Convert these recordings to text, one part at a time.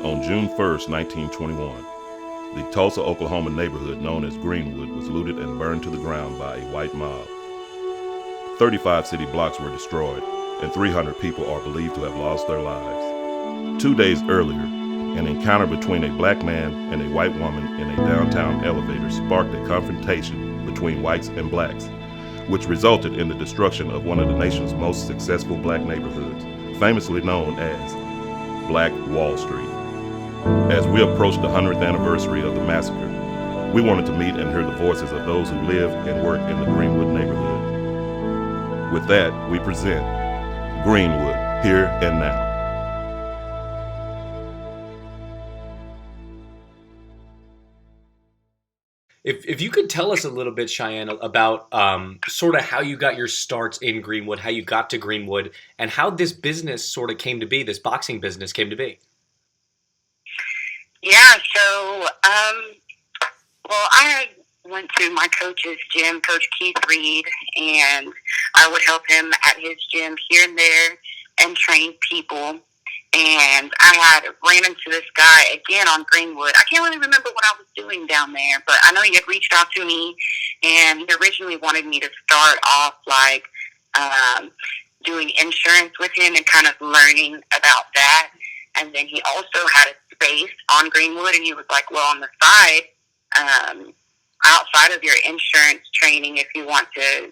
On June 1st, 1921, the Tulsa, Oklahoma neighborhood known as Greenwood was looted and burned to the ground by a white mob. 35 city blocks were destroyed, and 300 people are believed to have lost their lives. 2 days earlier, an encounter between a black man and a white woman in a downtown elevator sparked a confrontation between whites and blacks, which resulted in the destruction of one of the nation's most successful black neighborhoods, famously known as Black Wall Street. As we approached the 100th anniversary of the massacre, we wanted to meet and hear the voices of those who live and work in the Greenwood neighborhood. With that, we present Greenwood, Here and Now. If you could tell us a little bit, Cheyenne, about sort of how you got your starts in Greenwood, how you got to Greenwood, and how this business sort of came to be, this boxing business came to be. Yeah, so, I went to my coach's gym, Coach Keith Reed, and I would help him at his gym here and there and train people. And I had ran into this guy again on Greenwood. I can't really remember what I was doing down there, but I know he had reached out to me, and he originally wanted me to start off doing insurance with him and kind of learning about that. And then he also had a space on Greenwood, and he was like, well, on the side, outside of your insurance training, if you want to,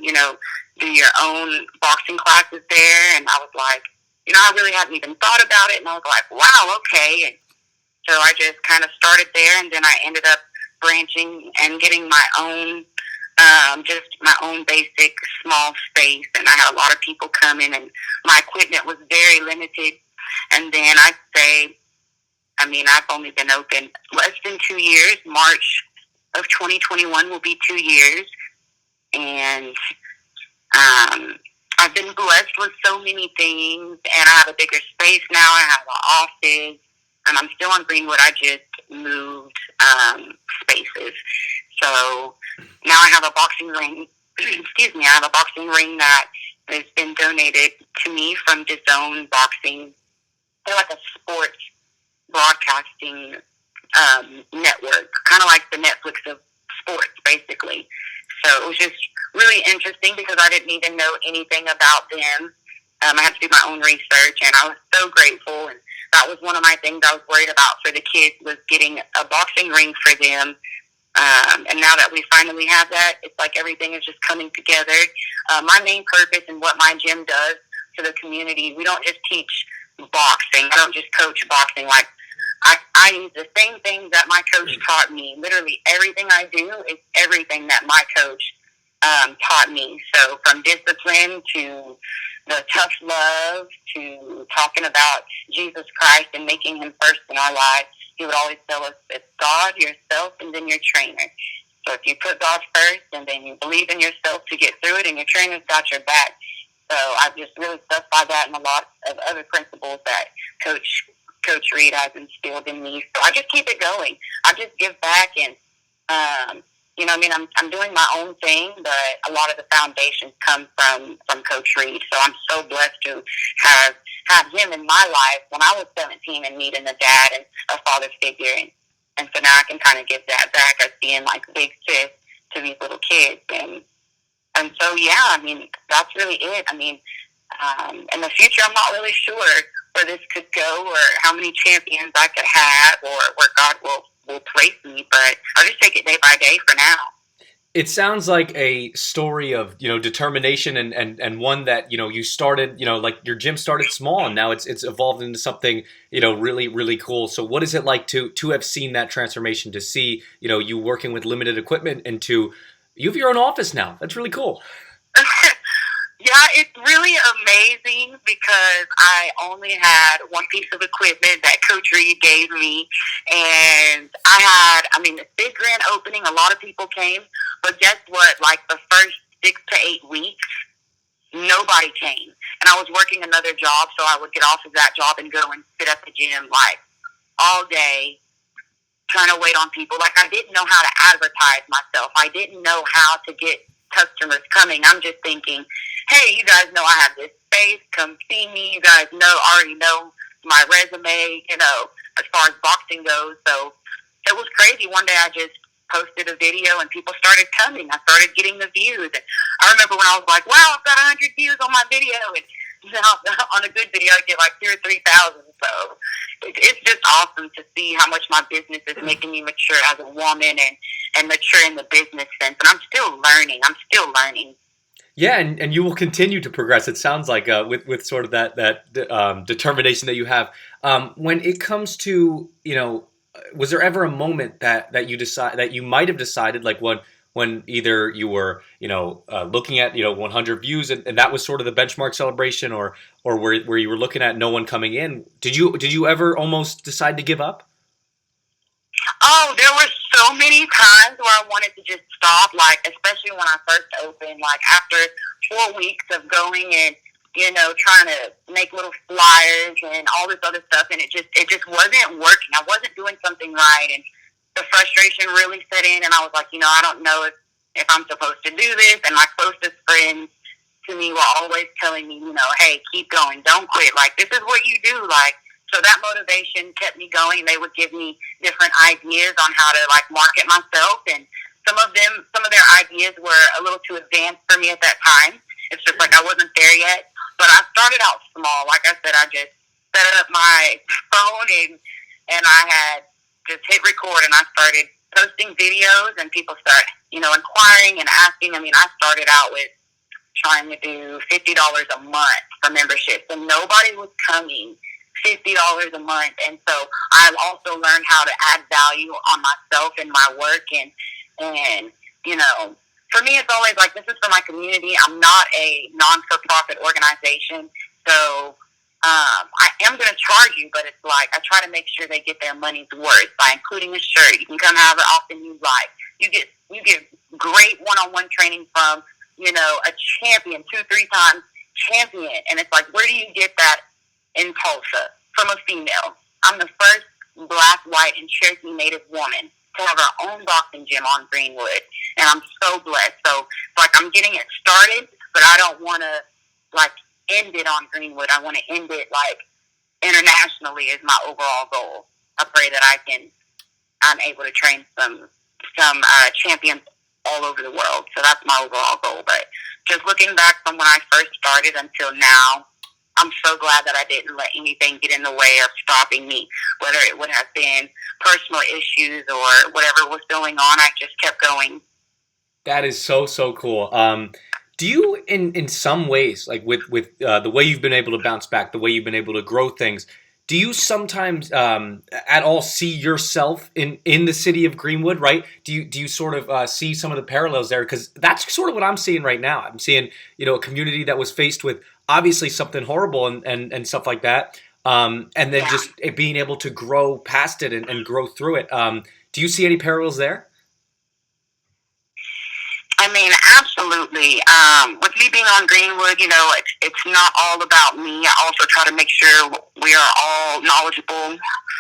do your own boxing classes there. And I was like, I really hadn't even thought about it. And I was like, wow, okay. And so I just kind of started there, and then I ended up branching and getting my own, just my own basic small space. And I had a lot of people come in, and my equipment was very limited. And then I'd say, I've only been open less than 2 years. March of 2021 will be 2 years. And I've been blessed with so many things, and I have a bigger space now. I have an office, and I'm still on Greenwood. I just moved spaces. So now I have a boxing ring. Excuse me. I have a boxing ring that has been donated to me from DAZN Boxing. They're like a sports broadcasting network, kind of like the Netflix of sports, basically. So it was just really interesting because I didn't even know anything about them. I had to do my own research, and I was so grateful. And that was one of my things I was worried about for the kids, was getting a boxing ring for them. And now that we finally have that, it's like everything is just coming together. My main purpose and what my gym does to the community, we don't just teach boxing. I don't just coach boxing. Like, I use the same things that my coach taught me. Literally everything I do is everything that my coach taught me. So from discipline to the tough love to talking about Jesus Christ and making him first in our lives, he would always tell us it's God, yourself, and then your trainer. So if you put God first and then you believe in yourself to get through it, and your trainer's got your back. So I've just really stuck by that and a lot of other principles that Coach Reed has instilled in me. So I just keep it going. I just give back, and I'm doing my own thing, but a lot of the foundations come from Coach Reed. So I'm so blessed to have him in my life when I was 17 and needing a dad and a father figure, and so now I can kind of give that back as being like a big sis to these little kids, and so yeah, that's really it. In the future, I'm not really sure where this could go or how many champions I could have or where God will place me, but I'll just take it day by day for now. It sounds like a story of, determination and one that, you started, like your gym started small and now it's evolved into something, really, really cool. So what is it like to have seen that transformation, to see, you working with limited equipment and to you have your own office now? That's really cool. Yeah, it's really amazing because I only had one piece of equipment that Coach Reed gave me, and the big grand opening, a lot of people came, but guess what? Like the first 6 to 8 weeks, nobody came, and I was working another job, so I would get off of that job and go and sit at the gym like all day, trying to wait on people. Like I didn't know how to advertise myself. I didn't know how to get customers coming. I'm just thinking, hey, you guys know I have this space. Come see me. You guys already know my resume. as far as boxing goes. So it was crazy. One day I just posted a video and people started coming. I started getting the views. And I remember when I was like, wow, I've got 100 views on my video. And on a good video, I get like 2,000 or 3,000. So it's just awesome to see how much my business is making me mature as a woman and mature in the business sense. And I'm still learning. Yeah, and you will continue to progress. It sounds like with sort of that determination that you have. When it comes to, was there ever a moment that you might have decided, like when either you were looking at 100 views and that was sort of the benchmark celebration, or where you were looking at no one coming in? Did you ever almost decide to give up? Oh, there were so many times where I wanted to just stop, like, especially when I first opened, like, after 4 weeks of going and, trying to make little flyers and all this other stuff, and it just wasn't working. I wasn't doing something right, and the frustration really set in, and I was like, I don't know if I'm supposed to do this, and my closest friends to me were always telling me, hey, keep going, don't quit, like, this is what you do, like. So that motivation kept me going. They would give me different ideas on how to like market myself, and some of their ideas were a little too advanced for me at that time. It's just like I wasn't there yet. But I started out small. Like I said, I just set up my phone and I had just hit record and I started posting videos, and people start inquiring and asking. I mean, I started out with trying to do $50 a month for memberships, and nobody was coming. $50 a month. And so I've also learned how to add value on myself and my work, and for me it's always like, this is for my community. I'm not a non-for-profit organization, so I am going to charge you, but it's like I try to make sure they get their money's worth by including a shirt. You can come have it often you like. You get great one-on-one training from a champion, 2-3 times champion, and it's like, where do you get that in Tulsa from a female? I'm the first Black, white, and Cherokee Native woman to have our own boxing gym on Greenwood, and I'm so blessed. So it's like I'm getting it started, but I don't want to like end it on Greenwood. I want to end it like internationally is my overall goal. I pray that I'm able to train some champions all over the world. So that's my overall goal. But just looking back from when I first started until now, I'm so glad that I didn't let anything get in the way of stopping me, whether it would have been personal issues or whatever was going on. I just kept going. That is so, so cool. Do you, in some ways, like with the way you've been able to bounce back, the way you've been able to grow things, do you sometimes at all see yourself in the city of Greenwood, right? Do you sort of see some of the parallels there? Because that's sort of what I'm seeing right now. I'm seeing, a community that was faced with obviously something horrible and stuff like that, and then just being able to grow past it and grow through it. Do you see any parallels there? I mean, absolutely. With me being on Greenwood, it's not all about me. I also try to make sure we are all knowledgeable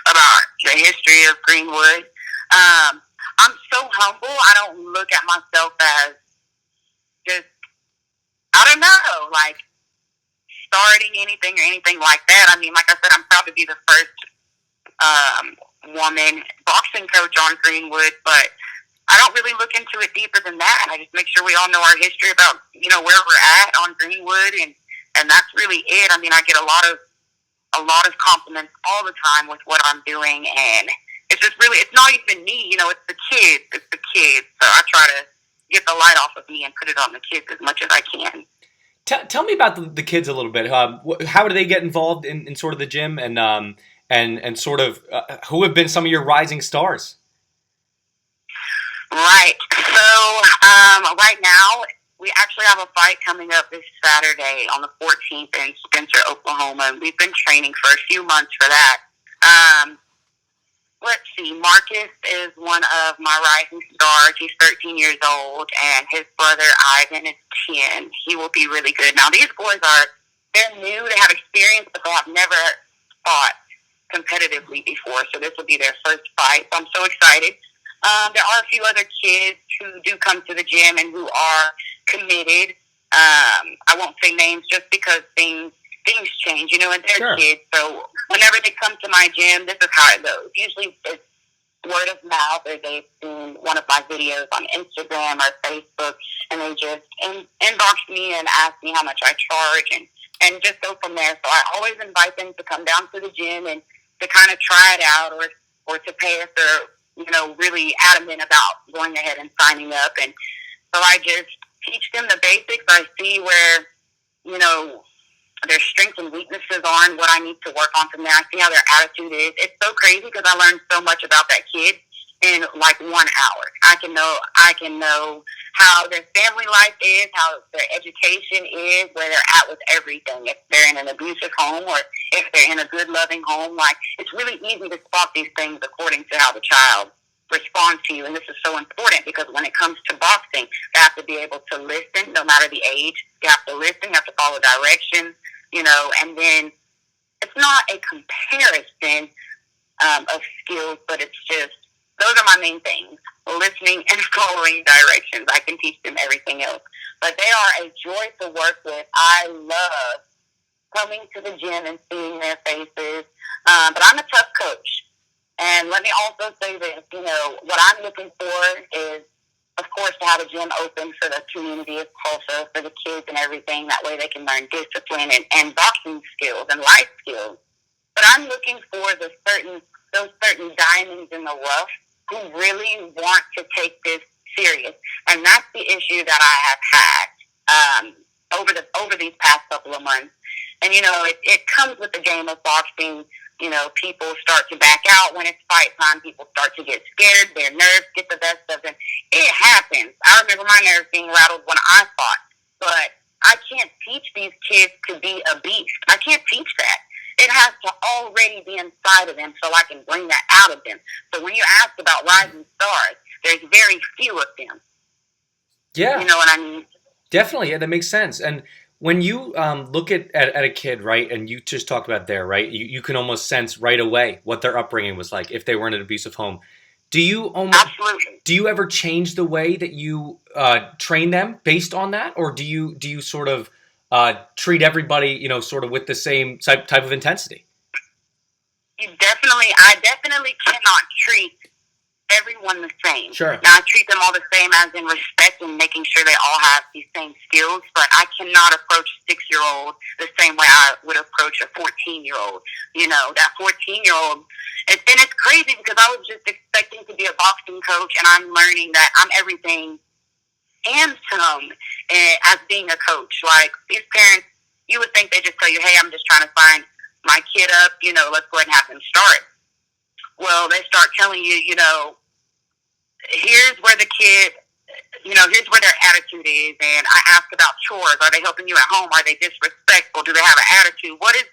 about the history of Greenwood. I'm so humble. I don't look at myself as just, I don't know, like starting anything or anything like that. I mean, like I said, I'm proud to be the first woman boxing coach on Greenwood, but I don't really look into it deeper than that. I just make sure we all know our history about, where we're at on Greenwood, and that's really it. I mean, I get a lot of compliments all the time with what I'm doing, and it's just really, it's not even me, it's the kids. It's the kids. So I try to get the light off of me and put it on the kids as much as I can. Tell me about the kids a little bit. How do they get involved in sort of the gym, and sort of who have been some of your rising stars? Right. So right now we actually have a fight coming up this Saturday on the 14th in Spencer, Oklahoma. We've been training for a few months for that. Let's see. Marcus is one of my rising stars. He's 13 years old, and his brother Ivan is 10. He will be really good. Now, these boys they're new. They have experience, but they have never fought competitively before. So this will be their first fight. So I'm so excited. There are a few other kids who do come to the gym and who are committed. I won't say names just because things change, and they're Sure. kids. So whenever they come to my gym, this is how it goes. Usually it's word of mouth, or they've seen one of my videos on Instagram or Facebook, and they just inbox me and ask me how much I charge, and just go from there. So I always invite them to come down to the gym and to kind of try it out, or to pay if they're, really adamant about going ahead and signing up. And so I just teach them the basics. I see where, their strengths and weaknesses are and what I need to work on from there. I see how their attitude is. It's so crazy because I learned so much about that kid in like 1 hour. I can know how their family life is, how their education is, where they're at with everything. If they're in an abusive home or if they're in a good, loving home, like, it's really easy to spot these things according to how the child responds to you. And this is so important because when it comes to boxing, you have to be able to listen no matter the age. You have to listen, you have to follow directions, and then it's not a comparison of skills, but it's just, those are my main things: listening and following directions. I can teach them everything else, but they are a joy to work with. I love coming to the gym and seeing their faces, but I'm a tough coach. And let me also say this, what I'm looking for is, of course, to have a gym open for the community of Tulsa, for the kids and everything. That way they can learn discipline and boxing skills and life skills. But I'm looking for those certain diamonds in the rough who really want to take this serious. And that's the issue that I have had over these past couple of months. And, it comes with the game of boxing. People start to back out when it's fight time. People start to get scared. Their nerves get the best of them. It happens. I remember my nerves being rattled when I fought. But I can't teach these kids to be a beast. I can't teach that. It has to already be inside of them so I can bring that out of them. So when you ask about rising stars, there's very few of them. Yeah. You know what I mean? Definitely. Yeah, that makes sense. And when you look at a kid, right, and you just talked about there, right, you can almost sense right away what their upbringing was like if they were in an abusive home. Do you ever change the way that you train them based on that, or do you sort of treat everybody, sort of with the same type of intensity? I definitely cannot treat everyone the same. Sure. Now, I treat them all the same as in respect and making sure they all have these same skills, but I cannot approach a 6-year-old the same way I would approach a 14-year-old. That 14-year-old, and it's crazy because I was just expecting to be a boxing coach, and I'm learning that I'm everything and some as being a coach. Like, these parents, you would think they just tell you, hey, I'm just trying to sign my kid up, let's go ahead and have them start. Well, they start telling you, here's where the kid, here's where their attitude is. And I ask about chores. Are they helping you at home? Are they disrespectful? Do they have an attitude? What is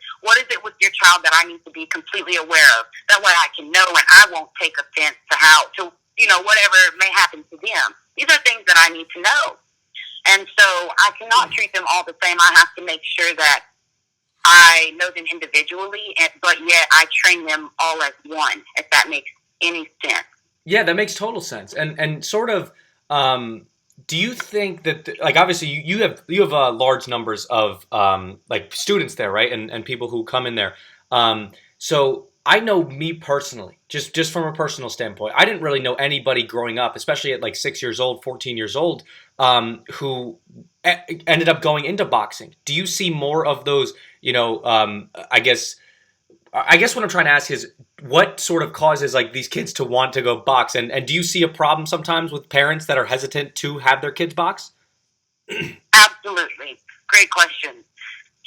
it with your child that I need to be completely aware of? That way I can know and I won't take offense to whatever may happen to them. These are things that I need to know. And so I cannot treat them all the same. I have to make sure that I know them individually, but yet I train them all as one, if that makes any sense. Yeah, that makes total sense. And sort of, do you think that, obviously you have large numbers of students there, right? And people who come in there. So I know me personally, just from a personal standpoint, I didn't really know anybody growing up, especially at 6 years old, 14 years old, who ended up going into boxing. Do you see more of those? I guess what I'm trying to ask is what sort of causes these kids to want to go box, and do you see a problem sometimes with parents that are hesitant to have their kids box? Absolutely, great question.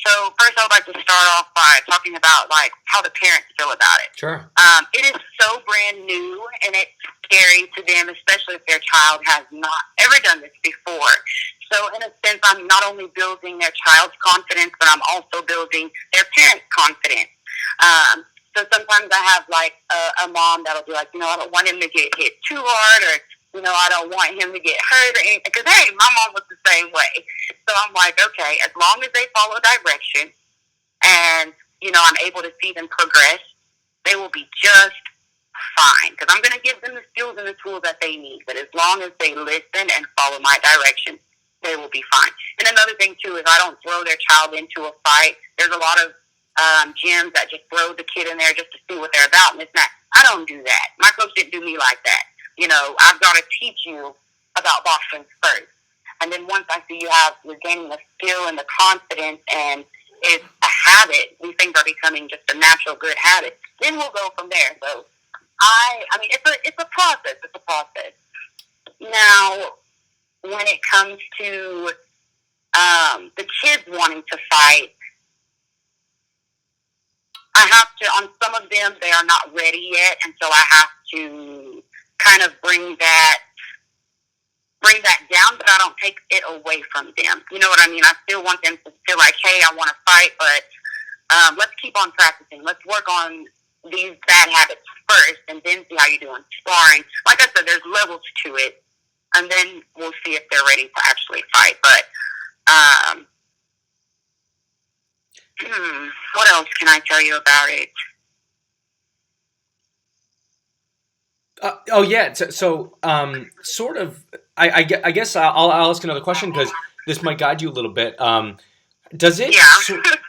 So first, I would like to start off by talking about how the parents feel about it. Sure. It is so brand new, and it's scary to them, especially if their child has not ever done this before. So in a sense, I'm not only building their child's confidence, but I'm also building their parents' confidence. So sometimes I have a mom that'll be like, I don't want him to get hit too hard, or I don't want him to get hurt, or anything. Because hey, my mom was the same way. So I'm like, okay, as long as they follow direction, and I'm able to see them progress, they will be just fine. Because I'm going to give them the skills and the tools that they need. But as long as they listen and follow my direction, they will be fine. And another thing too is I don't throw their child into a fight. There's a lot of gyms that just throw the kid in there just to see what they're about and it's not. I don't do that. My coach didn't do me like that. I've got to teach you about boxing first. And then once I see you're gaining the skill and the confidence and it's a habit, these things are becoming just a natural good habit, then we'll go from there. So it's a process. It's a process. Now, when it comes to the kids wanting to fight, I have to, on some of them, they are not ready yet, and so I have to kind of bring that down, but I don't take it away from them. You know what I mean? I still want them to feel like, hey, I want to fight, but let's keep on practicing. Let's work on these bad habits first, and then see how you do in sparring. Like I said, there's levels to it, and then we'll see if they're ready to actually fight. But what else can I tell you about it? Sort of. I guess I'll ask another question because this might guide you a little bit. Does it?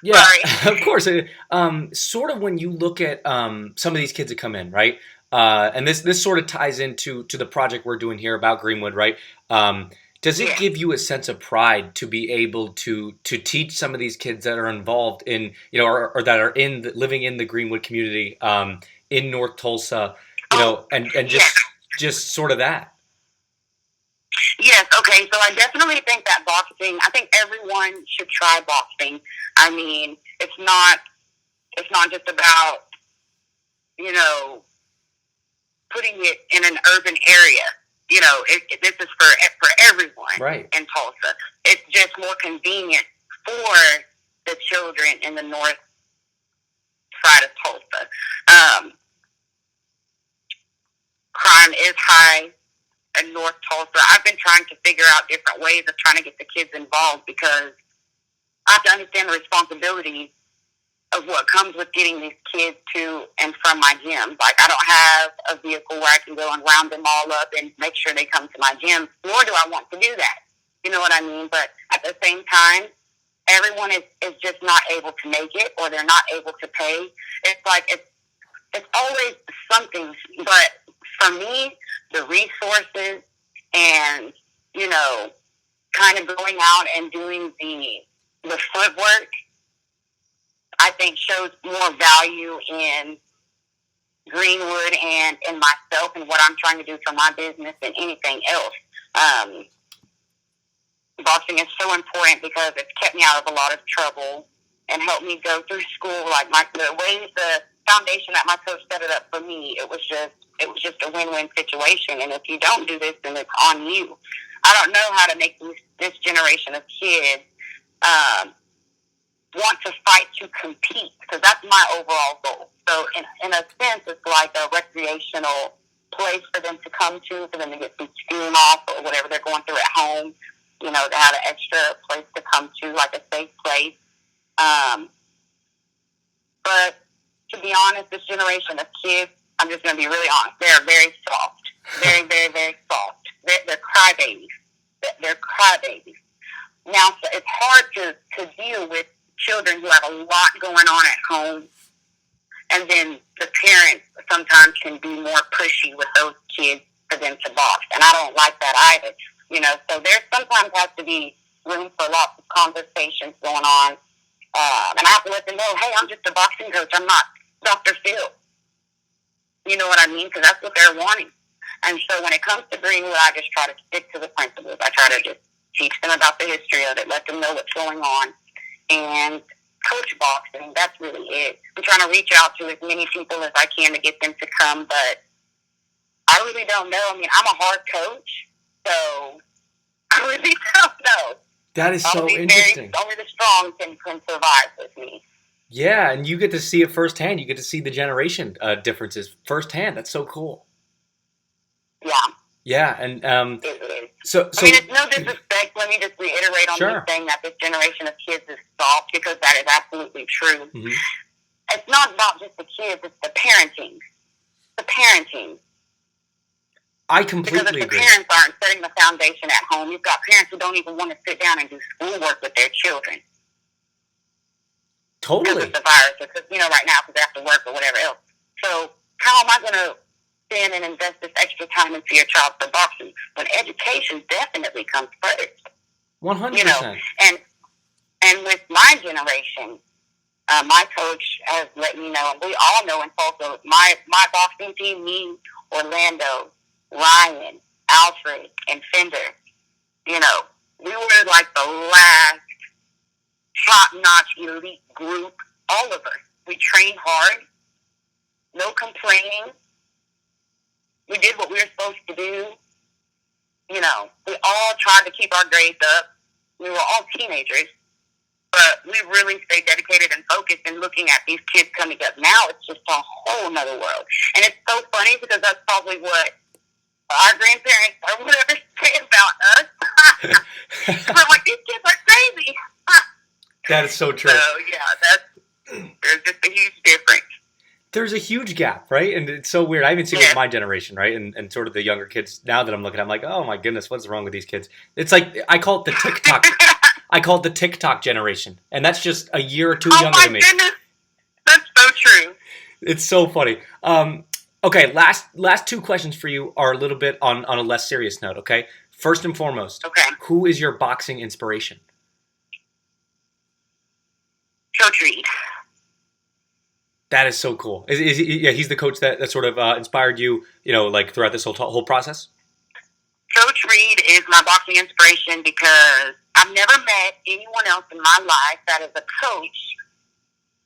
Yeah. Of course. Sort of when you look at some of these kids that come in, right? And this sort of ties into the project we're doing here about Greenwood, right? Does it give you a sense of pride to be able to teach some of these kids that are involved in, or that are living in the Greenwood community in North Tulsa, and just sort of that? Yes, okay, so I definitely think that boxing, I think everyone should try boxing. I mean, it's not just about, putting it in an urban area. This is for everyone right. in Tulsa. It's just more convenient for the children in the north side of Tulsa. Crime is high in North Tulsa. I've been trying to figure out different ways of trying to get the kids involved because I have to understand the responsibility of what comes with getting these kids to and from my gym. Like, I don't have a vehicle where I can go and round them all up and make sure they come to my gym, nor do I want to do that. You know what I mean? But at the same time, everyone is just not able to make it, or they're not able to pay. It's like, it's always something. But for me, the resources and, kind of going out and doing the footwork, I think shows more value in Greenwood and in myself and what I'm trying to do for my business than anything else. Boxing is so important because it's kept me out of a lot of trouble and helped me go through school. Like the foundation that my coach set it up for me, it was just a win-win situation. And if you don't do this, then it's on you. I don't know how to make this generation of kids want to fight to compete, because that's my overall goal. So in a sense, it's like a recreational place for them to come to, for them to get some steam off or whatever they're going through at home. To have an extra place to come to, like a safe place. But to be honest, this generation of kids, I'm just going to be really honest, they're very soft. Very, very, very soft. They're crybabies. They're crybabies. Now, so it's hard to deal with children who have a lot going on at home, and then the parents sometimes can be more pushy with those kids for them to box, and I don't like that either. So there sometimes has to be room for lots of conversations going on, and I have to let them know, hey, I'm just a boxing coach, I'm not Dr. Phil. You know what I mean? Because that's what they're wanting. And so when it comes to Greenwood, I just try to stick to the principles. I try to just teach them about the history of it, let them know what's going on, and coach boxing. That's really it. I'm trying to reach out to as many people as I can to get them to come, but I really don't know. I mean, I'm a hard coach, so I really don't know. That is so interesting. Only the strong can survive with me. Yeah, and you get to see it firsthand. You get to see the generation differences firsthand. That's so cool. Yeah. Yeah, and it is. So I mean, it's no disrespect. Let me just reiterate on sure. me saying that this generation of kids is soft, because that is absolutely true. Mm-hmm. It's not about just the kids; it's the parenting. The parenting. I completely agree. Because if the parents aren't setting the foundation at home, you've got parents who don't even want to sit down and do schoolwork with their children. because Totally. of the virus, because, right now, because they have to work or whatever else. So how am I going to spend and invest this extra time into your child for boxing when education definitely comes first? 100%. And with my generation, my coach has let me know, and we all know in Tulsa, my boxing team, me, Orlando, Ryan, Alfred, and Fender, we were like the last top-notch elite group, all of us. We trained hard, no complaining. We did what we were supposed to do. We all tried to keep our grades up. We were all teenagers, but we really stayed dedicated and focused in looking at these kids coming up. Now it's just a whole nother world. And it's so funny because that's probably what our grandparents or whatever say about us. We're like, these kids are crazy. That is so true. So, yeah, there's just a huge difference. There's a huge gap, right? And it's so weird. I even see it with my generation, right? And sort of the younger kids now that I'm looking at, I'm like, oh my goodness, what's wrong with these kids? It's like, I call it the TikTok. I call it the TikTok generation. And that's just a year or two younger than me. Oh my goodness. That's so true. It's so funny. Okay, last two questions for you are a little bit on a less serious note, okay? First and foremost, Okay. who is your boxing inspiration? Coach Reed. That is so cool. Is he, yeah, he's the coach that sort of inspired you, like throughout this whole process? Coach Reed is my boxing inspiration because I've never met anyone else in my life that is a coach,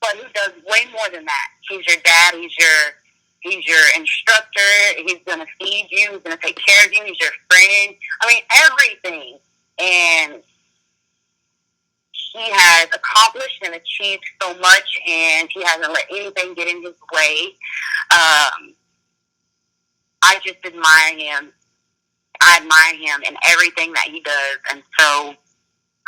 but who does way more than that. He's your dad. He's your instructor. He's going to feed you. He's going to take care of you. He's your friend. I mean, everything. And he has accomplished and achieved so much, and he hasn't let anything get in his way. I just admire him. I admire him in everything that he does, and so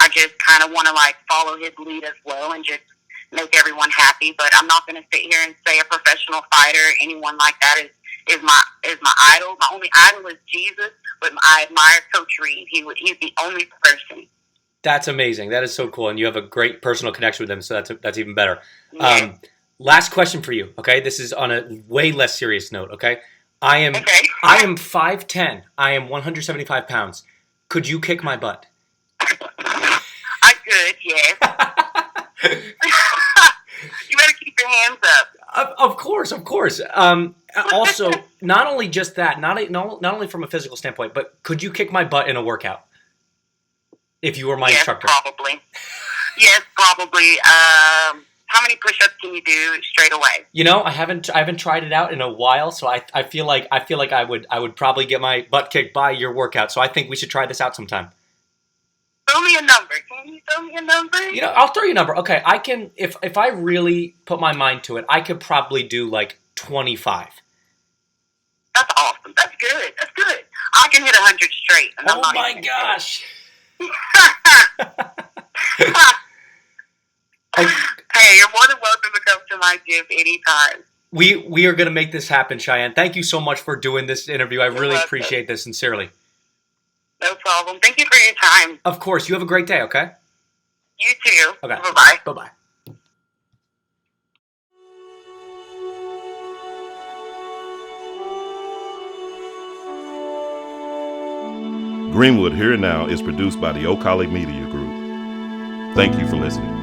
I just kind of want to follow his lead as well and just make everyone happy. But I'm not going to sit here and say a professional fighter, anyone like that is my idol. My only idol is Jesus, but I admire Coach Reed. He's the only person. That's amazing. That is so cool, and you have a great personal connection with him, so that's even better. Yeah. Last question for you. Okay, this is on a way less serious note. Okay, I am 5'10". I am 175 pounds. Could you kick my butt? I could, yes. You better keep your hands up. Of course. Also, not only just that, not only from a physical standpoint, but could you kick my butt in a workout? If you were my instructor. Probably. Yes, probably. How many push-ups can you do straight away? I haven't tried it out in a while, so I feel like I would probably get my butt kicked by your workout. So I think we should try this out sometime. Throw me a number. Can you throw me a number? I'll throw you a number. Okay, I can if I really put my mind to it, I could probably do 25. That's awesome. That's good. I can hit 100 straight. And Oh my gosh. Hey, you're more than welcome to come to my gym anytime. We are going to make this happen, Cheyenne. Thank you so much for doing this interview. I really appreciate this, sincerely. No problem. Thank you for your time. Of course. You have a great day, okay? You too. Okay. Bye-bye. Bye-bye. Greenwood Here and Now is produced by the O'Collie Media Group. Thank you for listening.